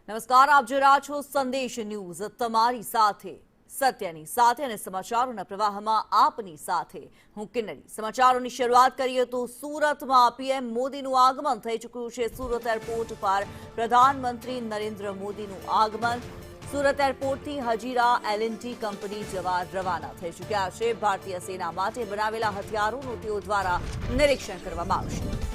નમસ્કાર, આપ જોઈ રહ્યા છો સંદેશ ન્યૂઝ, તમારી સાથે સત્યની સાથે અને સમાચારોના પ્રવાહમાં આપની સાથે હું કિન્નરી। સમાચારોની શરૂઆત કરીએ તો સુરતમાં પીએમ મોદીનું આગમન થઈ ચૂક્યું છે। સુરત એરપોર્ટ પર પ્રધાનમંત્રી નરેન્દ્ર મોદીનું આગમન। સુરત એરપોર્ટથી હજીરા એલએનટી કંપની જવા રવાના થઈ ચૂક્યા છે। ભારતીય સેના માટે બનાવેલા હથિયારોનું તેઓ દ્વારા નિરીક્ષણ કરવામાં આવશે।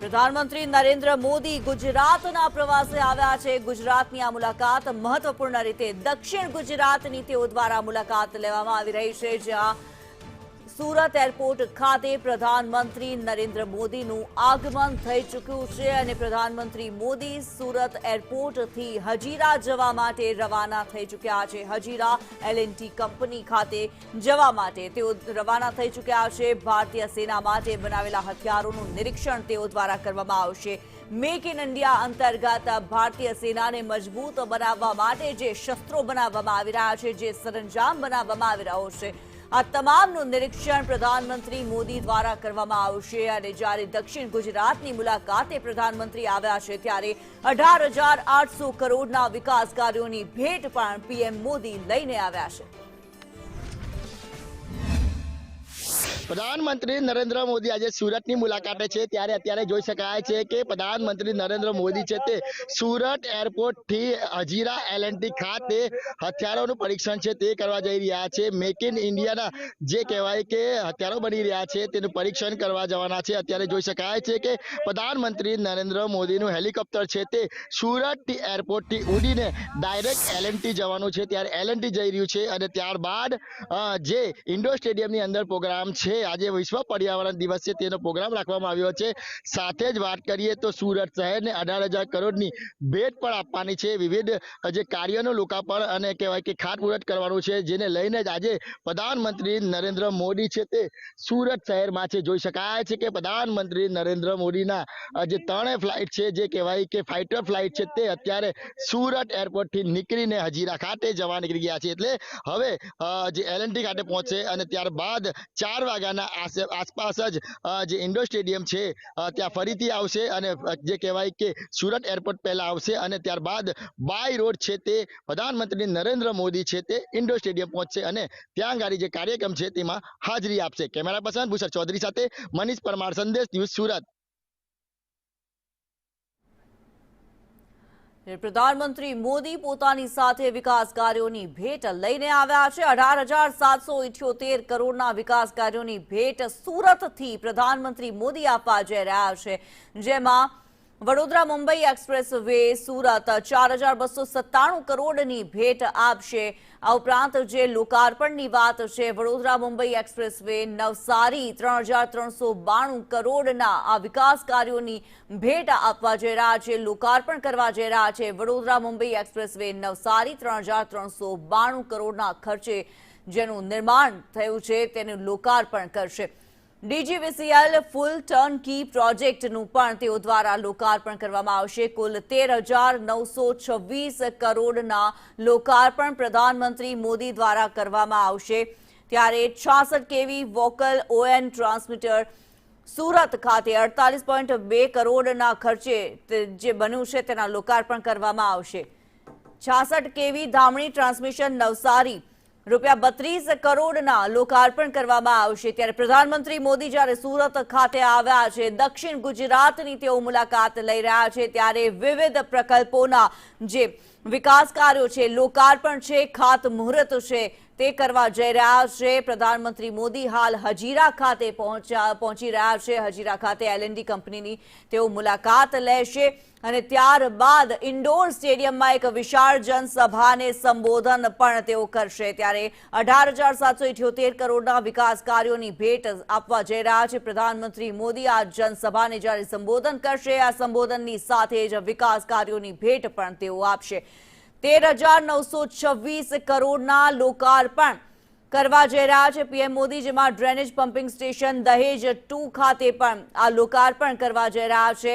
પ્રધાનમંત્રી નરેન્દ્ર મોદી ગુજરાતના પ્રવાસે આવ્યા છે। ગુજરાતની આ મુલાકાત મહત્વપૂર્ણ રીતે દક્ષિણ ગુજરાતની તેઓ દ્વારા મુલાકાત લેવામાં આવી રહી છે, જ્યાં સુરત એરપોર્ટ ખાતે પ્રધાનમંત્રી નરેન્દ્ર મોદીનું આગમન થઈ ચૂક્યું છે અને પ્રધાનમંત્રી મોદી સુરત એરપોર્ટથી હજીરા જવા માટે રવાના થઈ ચૂક્યા છે। હજીરા એલએનટી કંપની ખાતે જવા માટે તેઓ રવાના થઈ ચૂક્યા છે। ભારતીય સેના માટે બનાવેલા હથિયારોનું નિરીક્ષણ તેઓ દ્વારા કરવામાં આવશે। મેક ઇન ઇન્ડિયા અંતર્ગત ભારતીય સેનાને મજબૂત બનાવવા માટે જે શસ્ત્રો બનાવવામાં આવી રહ્યા છે, જે સરંજામ બનાવવામાં આવી રહ્યો છે, આ તમામનું નિરીક્ષણ પ્રધાનમંત્રી મોદી દ્વારા કરવામાં આવશે। અને જ્યારે દક્ષિણ ગુજરાતની મુલાકાતે પ્રધાનમંત્રી આવ્યા છે, ત્યારે 18,800 કરોડના વિકાસ કાર્યોની ભેટ પણ પીએમ મોદી લઈને આવ્યા છે। प्रधानमंत्री नरेंद्र मोदी आज सूरत मुलाकाते छे त्यारे अत्यारे जोई शकाय छे के प्रधानमंत्री नरेंद्र मोदी छे ते सूरत एरपोर्ट थी हजीरा एलएनटी खाते हथियारों परीक्षण छे ते करवा जई रह्या छे। मेक इन इंडिया जे कहेवाय के हथियारों बनी रह्या छे तेनुं परीक्षण करवा जवाना छे। अत्यारे जोई शकाय छे के प्रधानमंत्री नरेंद्र मोदीनुं हेलिकॉप्टर छे ते सूरत एरपोर्ट थी उडीने डायरेक्ट एलएनटी जवानुं छे, त्यारे एलएनटी जई रह्युं छे अने त्यारबाद जे इंडोर स्टेडियमनी अंदर प्रोग्राम छे, आज विश्व पर्यावरण दिवस है तेनो प्रोग्राम राखवामां आव्यो छे। साथे ज वात करीए तो सूरत शहर ने 18,000 करोड़नी भेट पण आपवानी छे। विविध जे कार्योनुं लोकार्पण अने कहेवाय के खातमुहूर्त करवानुं छे, जेने लईने ज आजे प्रधानमंत्री नरेंद्र मोदी छे ते सूरत शहेरमां छे। जोई शकाय छे के प्रधानमंत्री नरेंद्र मोदीना जे 3 फ्लाइट छे, जे कहेवाय के फाइटर फ्लाइट छे, ते अत्यारे सूरत एरपोर्ट थी नीकळीने हजीरा खाते जवा નીકળી ગયા છે। એટલે હવે જે એલએનટી ખાતે પહોંચે અને ત્યારબાદ 4 વાગ્યાના આસપાસ જ જે ઇન્ડોર સ્ટેડિયમ છે ત્યાં ફરીથી આવશે અને જે કહેવાય કે સુરત એરપોર્ટ પહેલા આવશે અને ત્યારબાદ બાય રોડ છે તે પ્રધાનમંત્રી નરેન્દ્ર મોદી છે તે ઇન્ડોર સ્ટેડિયમ પહોંચશે અને ત્યાં ગાડી જે કાર્યક્રમ છે તેમાં હાજરી આપશે। કેમેરા પર્સન ભૂષણ ચૌધરી સાથે મનીષ પરમાર, સંદેશ ન્યૂઝ, સુરત। પ્રધાનમંત્રી મોદી પોતાની સાથે વિકાસ કાર્યોની ભેટ લઈને આવ્યા છે। 18,778 કરોડના વિકાસ કાર્યોની ભેટ સુરતથી પ્રધાનમંત્રી મોદી આપવા જઈ રહ્યા છે, જેમાં વડોદરા મુંબઈ એક્સપ્રેસ વે સુરત 4,297 કરોડની ભેટ આપશે। આ ઉપરાંત જે લોકાર્પણની વાત છે, વડોદરા મુંબઈ એક્સપ્રેસ વે નવસારી 3,392 કરોડના આ વિકાસ કાર્યોની ભેટ આપવા જઈ રહ્યા છે, લોકાર્પણ કરવા જઈ રહ્યા છે। વડોદરા મુંબઈ એક્સપ્રેસ વે નવસારી 3,392 કરોડના ખર્ચે જેનું નિર્માણ થયું છે તેનું લોકાર્પણ કરશે। ડીજીવીસીએલ ફૂલ ટર્ન કી પ્રોજેક્ટનું પણ તેઓ દ્વારા લોકાર્પણ કરવામાં આવશે। કુલ 13,926 કરોડના લોકાર્પણ પ્રધાનમંત્રી મોદી દ્વારા કરવામાં આવશે। ત્યારે 66 કેવી વોકલ ઓએન ટ્રાન્સમીટર સુરત ખાતે 48.2 કરોડના ખર્ચે જે બન્યું છે તેના લોકાર્પણ કરવામાં આવશે। 66 કેવી ધામણી ટ્રાન્સમિશન નવસારી ₹32 કરોડના લોકાર્પણ કરવામાં આવશે। ત્યારે પ્રધાનમંત્રી મોદી જ્યારે સુરત ખાતે આવ્યા છે, દક્ષિણ ગુજરાતની તેઓ મુલાકાત લઈ રહ્યા છે, ત્યારે વિવિધ પ્રકલ્પોના જે વિકાસ કાર્યો છે, લોકાર્પણ છે, ખાતમુહૂર્ત છે તે કરવા જઈ રહ્યા છે। પ્રધાનમંત્રી મોદી હાલ હજીરા ખાતે પહોંચી રહ્યા છે। હજીરા ખાતે એલએનટી કંપનીની તેઓ મુલાકાત લેશે અને ત્યારબાદ ઇન્ડોર સ્ટેડિયમમાં એક વિશાળ જનસભાને સંબોધન પણ તેઓ કરશે। ત્યારે 18,778 કરોડના વિકાસ કાર્યોની ભેટ આપવા જઈ રહ્યા છે પ્રધાનમંત્રી મોદી। આ જનસભાને જ્યારે સંબોધન કરશે, આ સંબોધનની સાથે જ વિકાસ કાર્યોની ભેટ પણ તેઓ આપશે। 13,926 કરોડના લોકાર્પણ કરવા જઈ રહ્યા છે પીએમ મોદી, જેમાં ડ્રેનેજ પમ્પિંગ સ્ટેશન દહેજ 2 ખાતે પણ આ લોકાર્પણ કરવા જઈ રહ્યા છે।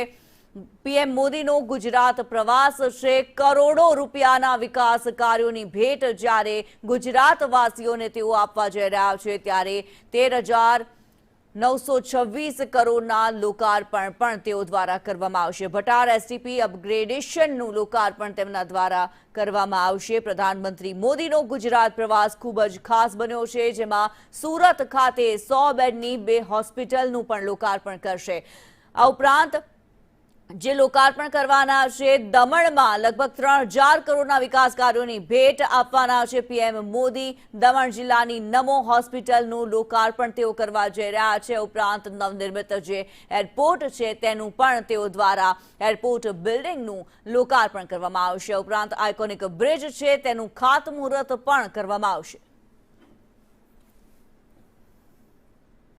પીએમ મોદીનો ગુજરાત પ્રવાસ છે. કરોડો રૂપિયાના વિકાસ કાર્યોની ભેટ જ્યારે ગુજરાતવાસીઓને તેઓ આપવા જઈ રહ્યા છે, ત્યારે 13,926 કરોડના લોકાર્પણ પણ તેઓ દ્વારા કરવામાં આવશે. ભટાર એસટીપી અપગ્રેડેશનનું લોકાર્પણ તેમના દ્વારા કરવામાં આવશે. પ્રધાનમંત્રી મોદીનો ગુજરાત પ્રવાસ ખૂબ જ ખાસ બન્યો છે, જેમાં સુરત ખાતે 100 બેડની 2 હોસ્પિટલનું પણ લોકાર્પણ કરશે. આ ઉપરાંત જે લોકાર્પણ કરવાના છે, દમણમાં લગભગ 3,000 કરોડના વિકાસ કાર્યોની ભેટ આપવાના છે પીએમ મોદી. દમણ જિલ્લાની નમો હોસ્પિટલનું લોકાર્પણ તેઓ કરવા જઈ રહ્યા છે. ઉપરાંત નવનિર્મિત જે એરપોર્ટ છે તેનું પણ તેઓ દ્વારા એરપોર્ટ બિલ્ડિંગનું લોકાર્પણ કરવામાં આવશે. ઉપરાંત આઇકોનિક બ્રિજ છે તેનું ખાતમુહૂર્ત પણ કરવામાં આવશે.